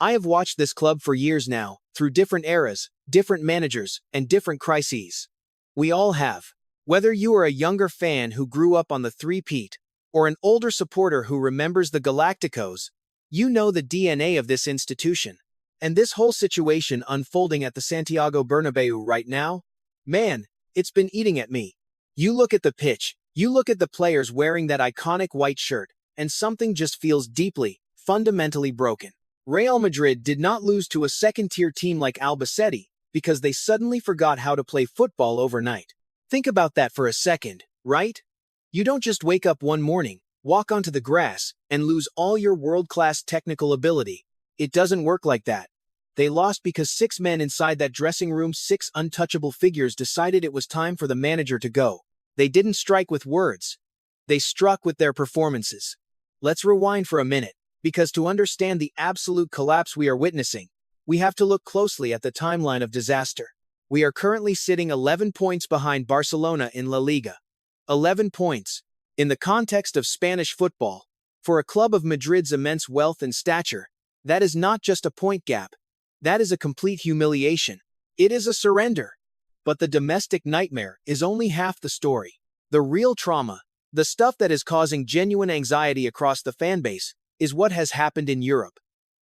I have watched this club for years now, through different eras, different managers, and different crises. We all have. Whether you are a younger fan who grew up on the three-peat, or an older supporter who remembers the Galacticos, you know the DNA of this institution. And this whole situation unfolding at the Santiago Bernabeu right now? Man, it's been eating at me. You look at the pitch, you look at the players wearing that iconic white shirt, and something just feels deeply, fundamentally broken. Real Madrid did not lose to a second-tier team like Albacete because they suddenly forgot how to play football overnight. Think about that for a second, right? You don't just wake up one morning, walk onto the grass, and lose all your world-class technical ability. It doesn't work like that. They lost because 6 men inside that dressing room, 6 untouchable figures, decided it was time for the manager to go. They didn't strike with words. They struck with their performances. Let's rewind for a minute, because to understand the absolute collapse we are witnessing, we have to look closely at the timeline of disaster. We are currently sitting 11 points behind Barcelona in La Liga. 11 points. In the context of Spanish football, for a club of Madrid's immense wealth and stature, that is not just a point gap. That is a complete humiliation. It is a surrender. But the domestic nightmare is only half the story. The real trauma, the stuff that is causing genuine anxiety across the fanbase, is what has happened in Europe.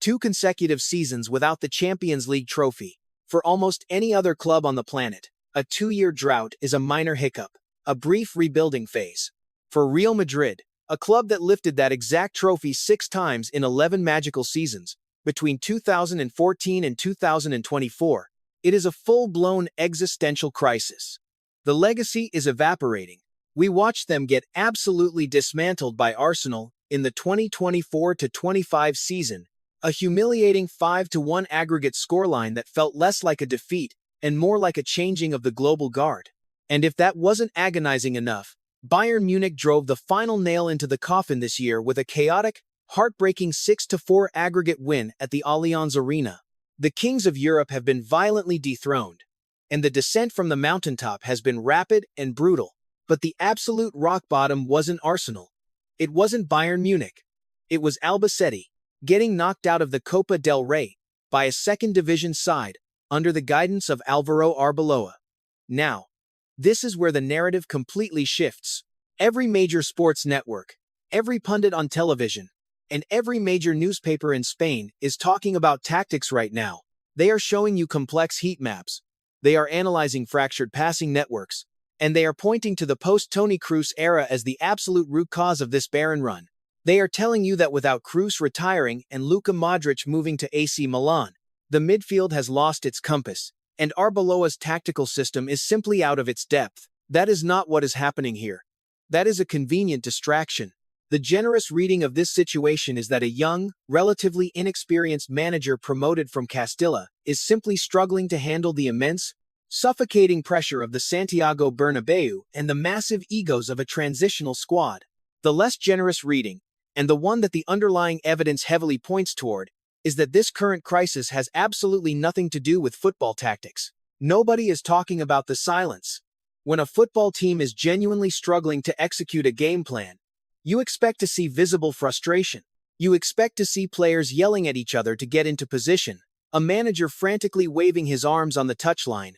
2 consecutive seasons without the Champions League trophy. For almost any other club on the planet, a 2-year drought is a minor hiccup, a brief rebuilding phase. For Real Madrid, a club that lifted that exact trophy 6 times in 11 magical seasons, between 2014 and 2024, it is a full-blown existential crisis. The legacy is evaporating. We watched them get absolutely dismantled by Arsenal in the 2024-25 season, a humiliating 5-1 aggregate scoreline that felt less like a defeat and more like a changing of the global guard. And if that wasn't agonizing enough, Bayern Munich drove the final nail into the coffin this year with a chaotic, heartbreaking 6-4 aggregate win at the Allianz Arena. The kings of Europe have been violently dethroned, and the descent from the mountaintop has been rapid and brutal. But the absolute rock bottom wasn't Arsenal. It wasn't Bayern Munich. It was Albacete, getting knocked out of the Copa del Rey by a second-division side under the guidance of Álvaro Arbeloa. Now, this is where the narrative completely shifts. Every major sports network, every pundit on television, and every major newspaper in Spain is talking about tactics right now. They are showing you complex heat maps. They are analyzing fractured passing networks, and they are pointing to the post-Toni Kroos era as the absolute root cause of this barren run. They are telling you that without Kroos retiring and Luka Modric moving to AC Milan, the midfield has lost its compass, and Arbeloa's tactical system is simply out of its depth. That is not what is happening here. That is a convenient distraction. The generous reading of this situation is that a young, relatively inexperienced manager promoted from Castilla is simply struggling to handle the immense, suffocating pressure of the Santiago Bernabeu and the massive egos of a transitional squad. The less generous reading, and the one that the underlying evidence heavily points toward, is that this current crisis has absolutely nothing to do with football tactics. Nobody is talking about the silence. When a football team is genuinely struggling to execute a game plan, you expect to see visible frustration. You expect to see players yelling at each other to get into position, a manager frantically waving his arms on the touchline,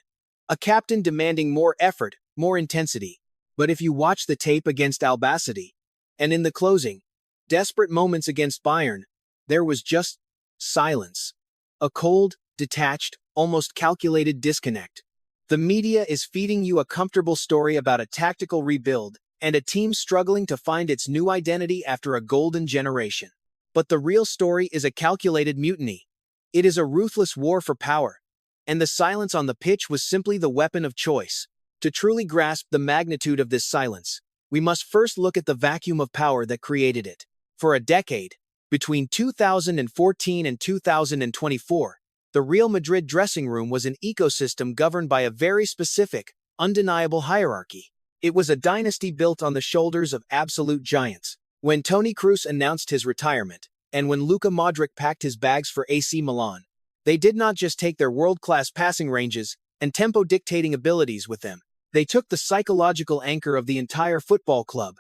a captain demanding more effort, more intensity. But if you watch the tape against Albacete, and in the closing, desperate moments against Bayern, there was just silence. A cold, detached, almost calculated disconnect. The media is feeding you a comfortable story about a tactical rebuild and a team struggling to find its new identity after a golden generation. But the real story is a calculated mutiny. It is a ruthless war for power, and the silence on the pitch was simply the weapon of choice. To truly grasp the magnitude of this silence, we must first look at the vacuum of power that created it. For a decade, between 2014 and 2024, the Real Madrid dressing room was an ecosystem governed by a very specific, undeniable hierarchy. It was a dynasty built on the shoulders of absolute giants. When Toni Kroos announced his retirement, and when Luka Modric packed his bags for AC Milan, they did not just take their world-class passing ranges and tempo-dictating abilities with them. They took the psychological anchor of the entire football club.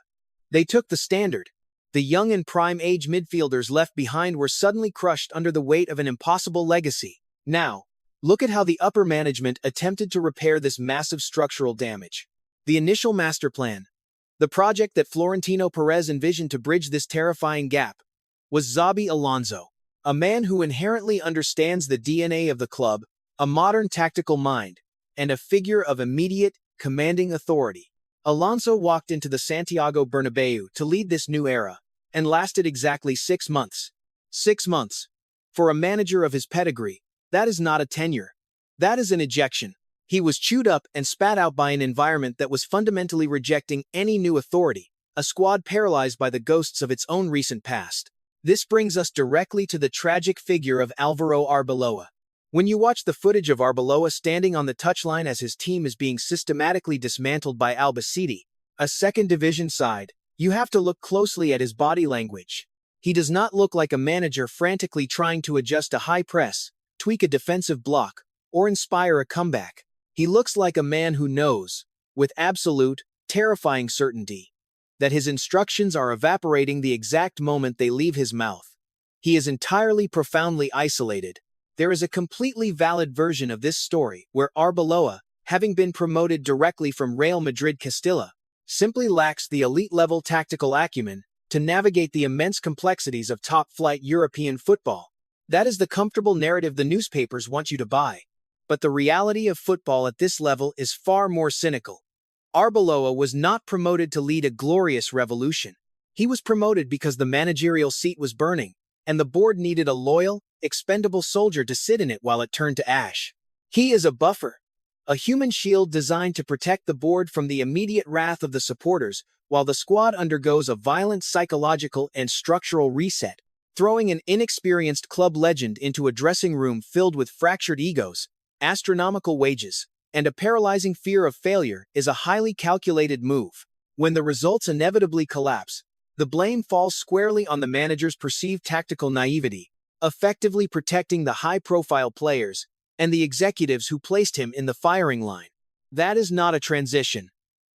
They took the standard. The young and prime-age midfielders left behind were suddenly crushed under the weight of an impossible legacy. Now, look at how the upper management attempted to repair this massive structural damage. The initial master plan, the project that Florentino Perez envisioned to bridge this terrifying gap, was Xabi Alonso, a man who inherently understands the DNA of the club, a modern tactical mind, and a figure of immediate, commanding authority. Alonso walked into the Santiago Bernabeu to lead this new era, and lasted exactly 6 months. 6 months. For a manager of his pedigree, that is not a tenure. That is an ejection. He was chewed up and spat out by an environment that was fundamentally rejecting any new authority, a squad paralyzed by the ghosts of its own recent past. This brings us directly to the tragic figure of Álvaro Arbeloa. When you watch the footage of Arbeloa standing on the touchline as his team is being systematically dismantled by Albacete, a second-division side, you have to look closely at his body language. He does not look like a manager frantically trying to adjust a high press, tweak a defensive block, or inspire a comeback. He looks like a man who knows, with absolute, terrifying certainty, that his instructions are evaporating the exact moment they leave his mouth. He is entirely profoundly isolated. There is a completely valid version of this story where Arbeloa, having been promoted directly from Real Madrid Castilla, simply lacks the elite-level tactical acumen to navigate the immense complexities of top-flight European football. That is the comfortable narrative the newspapers want you to buy. But the reality of football at this level is far more cynical. Arbeloa was not promoted to lead a glorious revolution. He was promoted because the managerial seat was burning, and the board needed a loyal, expendable soldier to sit in it while it turned to ash. He is a buffer, a human shield designed to protect the board from the immediate wrath of the supporters while the squad undergoes a violent psychological and structural reset. Throwing an inexperienced club legend into a dressing room filled with fractured egos, astronomical wages, and a paralyzing fear of failure is a highly calculated move. When the results inevitably collapse, the blame falls squarely on the manager's perceived tactical naivety, effectively protecting the high-profile players and the executives who placed him in the firing line. That is not a transition.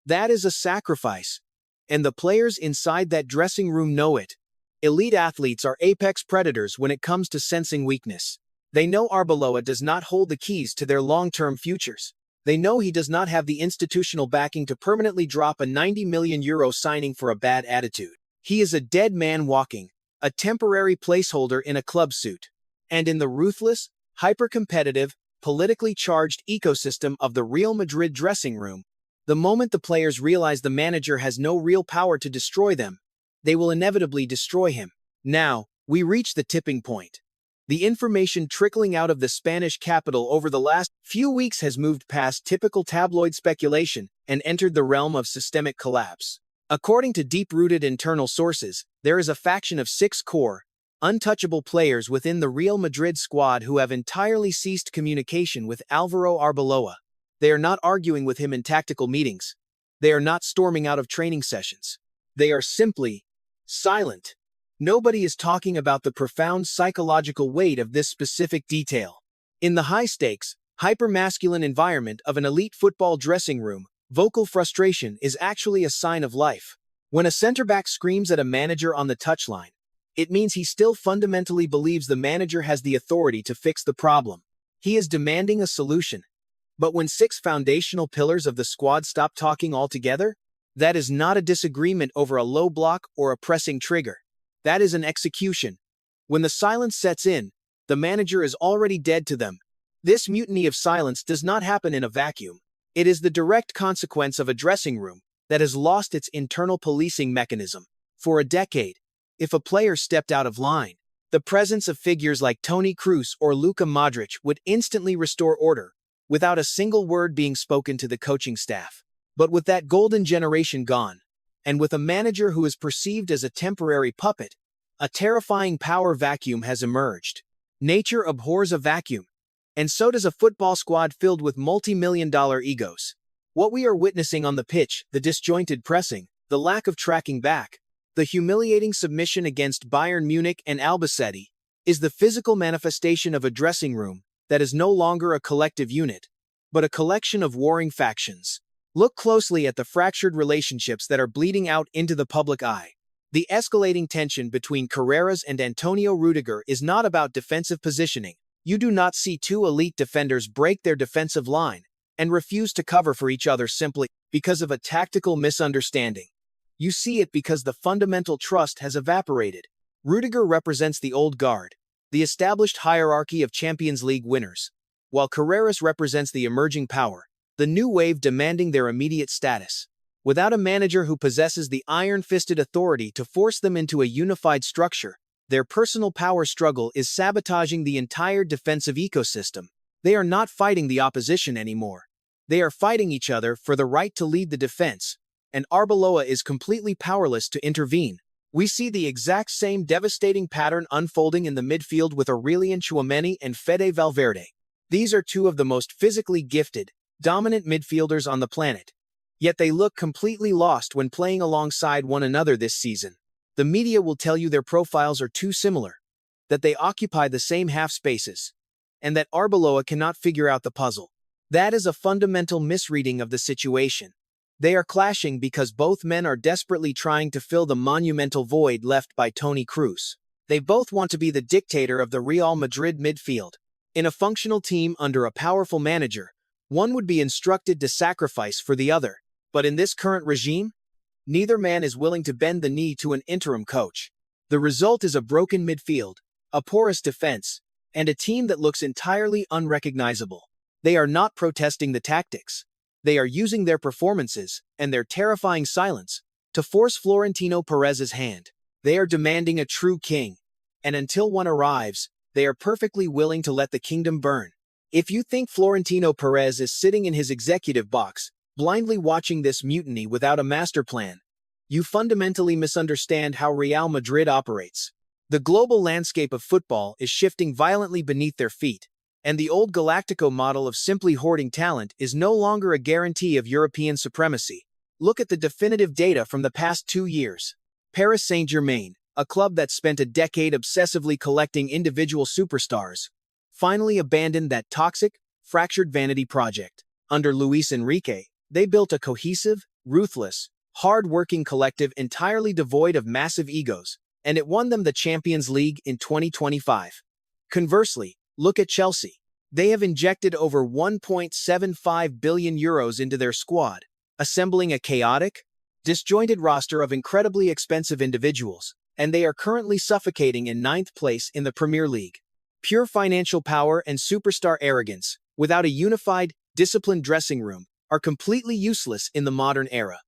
That is a sacrifice. And the players inside that dressing room know it. Elite athletes are apex predators when it comes to sensing weakness. They know Arbeloa does not hold the keys to their long-term futures. They know he does not have the institutional backing to permanently drop a €90 million signing for a bad attitude. He is a dead man walking, a temporary placeholder in a club suit. And in the ruthless, hyper-competitive, politically charged ecosystem of the Real Madrid dressing room, the moment the players realize the manager has no real power to destroy them, they will inevitably destroy him. Now, we reach the tipping point. The information trickling out of the Spanish capital over the last few weeks has moved past typical tabloid speculation and entered the realm of systemic collapse. According to deep-rooted internal sources, there is a faction of 6 core, untouchable players within the Real Madrid squad who have entirely ceased communication with Álvaro Arbeloa. They are not arguing with him in tactical meetings. They are not storming out of training sessions. They are simply silent. Nobody is talking about the profound psychological weight of this specific detail. In the high-stakes, hyper-masculine environment of an elite football dressing room, vocal frustration is actually a sign of life. When a center-back screams at a manager on the touchline, it means he still fundamentally believes the manager has the authority to fix the problem. He is demanding a solution. But when 6 foundational pillars of the squad stop talking altogether, that is not a disagreement over a low block or a pressing trigger. That is an execution. When the silence sets in, the manager is already dead to them. This mutiny of silence does not happen in a vacuum. It is the direct consequence of a dressing room that has lost its internal policing mechanism. For a decade, if a player stepped out of line, the presence of figures like Toni Kroos or Luka Modric would instantly restore order, without a single word being spoken to the coaching staff. But with that golden generation gone, and with a manager who is perceived as a temporary puppet, a terrifying power vacuum has emerged. Nature abhors a vacuum, and so does a football squad filled with multi-million-dollar egos. What we are witnessing on the pitch, the disjointed pressing, the lack of tracking back, the humiliating submission against Bayern Munich and Albacete, is the physical manifestation of a dressing room that is no longer a collective unit, but a collection of warring factions. Look closely at the fractured relationships that are bleeding out into the public eye. The escalating tension between Carreras and Antonio Rudiger is not about defensive positioning. You do not see two elite defenders break their defensive line and refuse to cover for each other simply because of a tactical misunderstanding. You see it because the fundamental trust has evaporated. Rudiger represents the old guard, the established hierarchy of Champions League winners, while Carreras represents the emerging power, the new wave demanding their immediate status. Without a manager who possesses the iron-fisted authority to force them into a unified structure, their personal power struggle is sabotaging the entire defensive ecosystem. They are not fighting the opposition anymore. They are fighting each other for the right to lead the defense, and Arbeloa is completely powerless to intervene. We see the exact same devastating pattern unfolding in the midfield with Aurelien Tchouameni and Fede Valverde. These are two of the most physically gifted, dominant midfielders on the planet. Yet they look completely lost when playing alongside one another this season. The media will tell you their profiles are too similar, that they occupy the same half spaces, and that Arbeloa cannot figure out the puzzle. That is a fundamental misreading of the situation. They are clashing because both men are desperately trying to fill the monumental void left by Toni Kroos. They both want to be the dictator of the Real Madrid midfield. In a functional team under a powerful manager, one would be instructed to sacrifice for the other. But in this current regime, neither man is willing to bend the knee to an interim coach. The result is a broken midfield, a porous defense, and a team that looks entirely unrecognizable. They are not protesting the tactics. They are using their performances and their terrifying silence to force Florentino Perez's hand. They are demanding a true king, and until one arrives, they are perfectly willing to let the kingdom burn. If you think Florentino Perez is sitting in his executive box, blindly watching this mutiny without a master plan, you fundamentally misunderstand how Real Madrid operates. The global landscape of football is shifting violently beneath their feet, and the old Galactico model of simply hoarding talent is no longer a guarantee of European supremacy. Look at the definitive data from the past 2 years. Paris Saint-Germain, a club that spent a decade obsessively collecting individual superstars, finally abandoned that toxic, fractured vanity project. Under Luis Enrique, they built a cohesive, ruthless, hard-working collective entirely devoid of massive egos, and it won them the Champions League in 2025. Conversely, look at Chelsea. They have injected over €1.75 billion into their squad, assembling a chaotic, disjointed roster of incredibly expensive individuals, and they are currently suffocating in 9th place in the Premier League. Pure financial power and superstar arrogance, without a unified, disciplined dressing room, are completely useless in the modern era.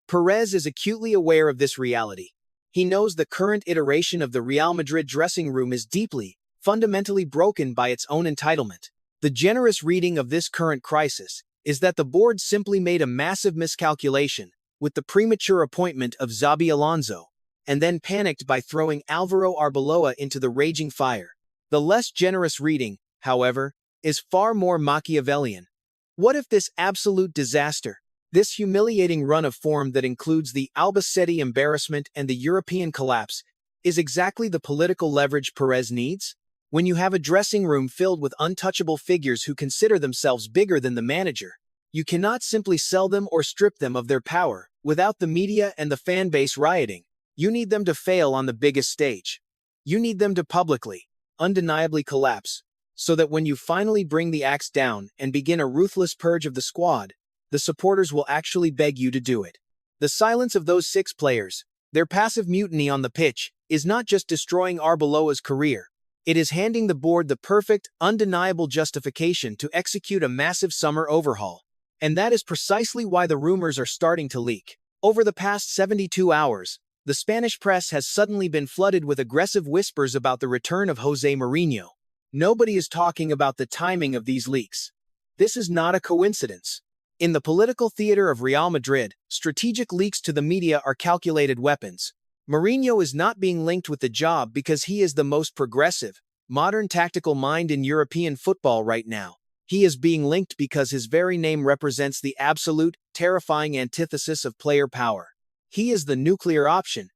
Perez is acutely aware of this reality. He knows the current iteration of the Real Madrid dressing room is deeply, fundamentally broken by its own entitlement. The generous reading of this current crisis is that the board simply made a massive miscalculation with the premature appointment of Xabi Alonso, and then panicked by throwing Álvaro Arbeloa into the raging fire. The less generous reading, however, is far more Machiavellian. What if this absolute disaster, this humiliating run of form that includes the Albacete embarrassment and the European collapse, is exactly the political leverage Perez needs? When you have a dressing room filled with untouchable figures who consider themselves bigger than the manager, you cannot simply sell them or strip them of their power without the media and the fan base rioting. You need them to fail on the biggest stage. You need them to publicly, undeniably collapse, so that when you finally bring the axe down and begin a ruthless purge of the squad, the supporters will actually beg you to do it. The silence of those 6 players, their passive mutiny on the pitch, is not just destroying Arbeloa's career. It is handing the board the perfect, undeniable justification to execute a massive summer overhaul. And that is precisely why the rumors are starting to leak. Over the past 72 hours, the Spanish press has suddenly been flooded with aggressive whispers about the return of Jose Mourinho. Nobody is talking about the timing of these leaks. This is not a coincidence. In the political theater of Real Madrid, strategic leaks to the media are calculated weapons. Mourinho is not being linked with the job because he is the most progressive, modern tactical mind in European football right now. He is being linked because his very name represents the absolute, terrifying antithesis of player power. He is the nuclear option.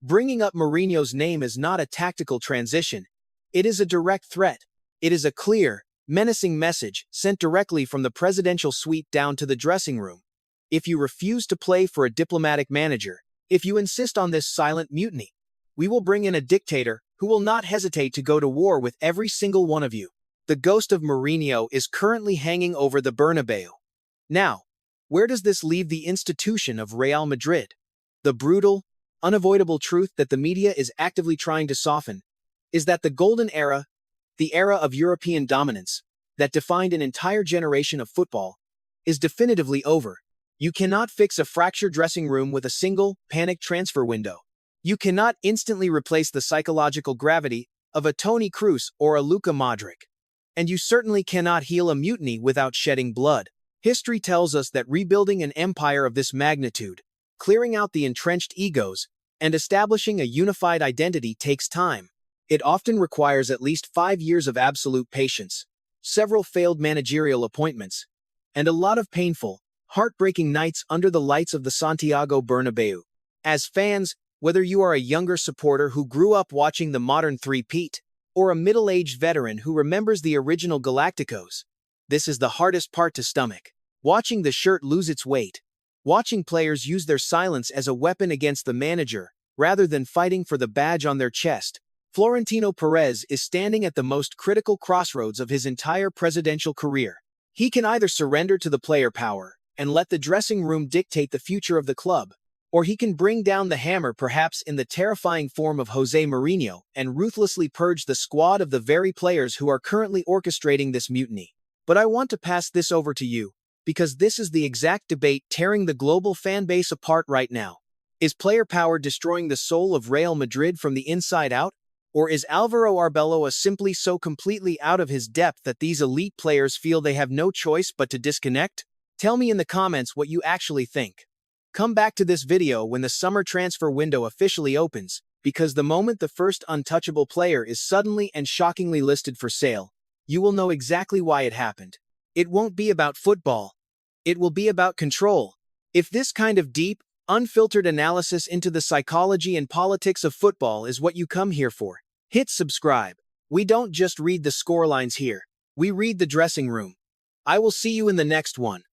Bringing up Mourinho's name is not a tactical transition. It is a direct threat. It is a clear, menacing message sent directly from the presidential suite down to the dressing room. If you refuse to play for a diplomatic manager, If you insist on this silent mutiny, we will bring in a dictator who will not hesitate to go to war with every single one of you. The ghost of Mourinho is currently hanging over the Bernabeu. Now, where does this leave the institution of Real Madrid? The brutal, unavoidable truth that the media is actively trying to soften is that the golden era, the era of European dominance, that defined an entire generation of football, is definitively over. You cannot fix a fractured dressing room with a single, panicked transfer window. You cannot instantly replace the psychological gravity of a Toni Kroos or a Luka Modric. And you certainly cannot heal a mutiny without shedding blood. History tells us that rebuilding an empire of this magnitude, clearing out the entrenched egos, and establishing a unified identity takes time. It often requires at least 5 years of absolute patience, several failed managerial appointments, and a lot of painful, heartbreaking nights under the lights of the Santiago Bernabeu. As fans, whether you are a younger supporter who grew up watching the modern three-peat, or a middle-aged veteran who remembers the original Galacticos, this is the hardest part to stomach. Watching the shirt lose its weight, watching players use their silence as a weapon against the manager, rather than fighting for the badge on their chest. Florentino Perez is standing at the most critical crossroads of his entire presidential career. He can either surrender to the player power and let the dressing room dictate the future of the club, or he can bring down the hammer, perhaps in the terrifying form of Jose Mourinho, and ruthlessly purge the squad of the very players who are currently orchestrating this mutiny. But I want to pass this over to you, because this is the exact debate tearing the global fan base apart right now. Is player power destroying the soul of Real Madrid from the inside out? Or is Alvaro Arbeloa simply so completely out of his depth that these elite players feel they have no choice but to disconnect? Tell me in the comments what you actually think. Come back to this video when the summer transfer window officially opens, because the moment the first untouchable player is suddenly and shockingly listed for sale, you will know exactly why it happened. It won't be about football. It will be about control. If this kind of deep, unfiltered analysis into the psychology and politics of football is what you come here for, hit subscribe. We don't just read the scorelines here. We read the dressing room. I will see you in the next one.